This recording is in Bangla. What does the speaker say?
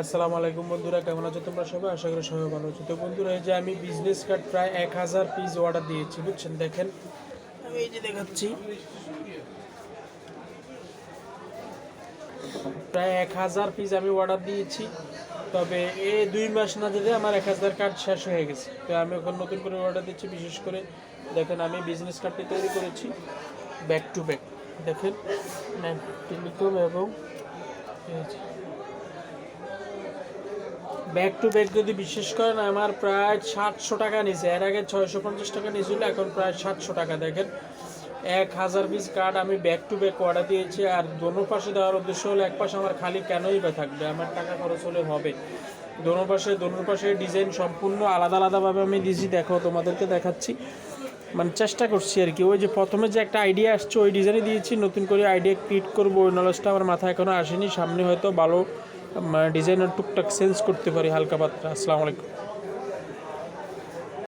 আসসালামু আলাইকুম বন্ধুরা, কেমন আছো তোমরা সবাই? আশা করি সবাই ভালো আছো। তো বন্ধুরা, এই যে আমি বিজনেস কার্ড প্রায় 1000 পিস অর্ডার দিয়েছি, বুঝছেন? দেখেন আমি এই যে দেখাচ্ছি, প্রায় 1000 পিস আমি অর্ডার দিয়েছি। তবে এই 2 মাস না যেতে আমার 1000 কার্ড শেষ হয়ে গেছে। তো আমি এখন নতুন করে অর্ডার দিচ্ছি। বিশেষ করে দেখেন আমি বিজনেস কার্ডটি তৈরি করেছি ব্যাক টু ব্যাক। দেখেন টেলিকম এবং ব্যাক টু ব্যাক যদি বিশ্বাস করেন আমার প্রায় 700 টাকা নিয়েছে। এর আগে 650 টাকা নিয়েছিল, এখন প্রায় 700 টাকা। দেখেন 1000 পিস কার্ড আমি ব্যাক টু ব্যাক অর্ডার দিয়েছি। আর দোনো পাশে দেওয়ার উদ্দেশ্য হলো, এক পাশে আমার খালি কেনই বা থাকবে, আমার টাকা খরচ হলে হবে। দোনো পাশে ডিজাইন সম্পূর্ণ আলাদা আলাদাভাবে আমি দিয়েছি। দেখো তোমাদেরকে দেখাচ্ছি, মানে চেষ্টা করছি আর কি। ওই যে প্রথমে যে একটা আইডিয়া আসছে ওই ডিজাইনে দিয়েছি, নতুন করে আইডিয়া ক্রিয়েট করবো ওই নলেজটা আমার মাথায় এখনও আসেনি। সামনে হয়তো ভালো ডিজাইনের টুকটাক চেঞ্জ করতে পারি হালকা পাতলা। আসসালামু আলাইকুম।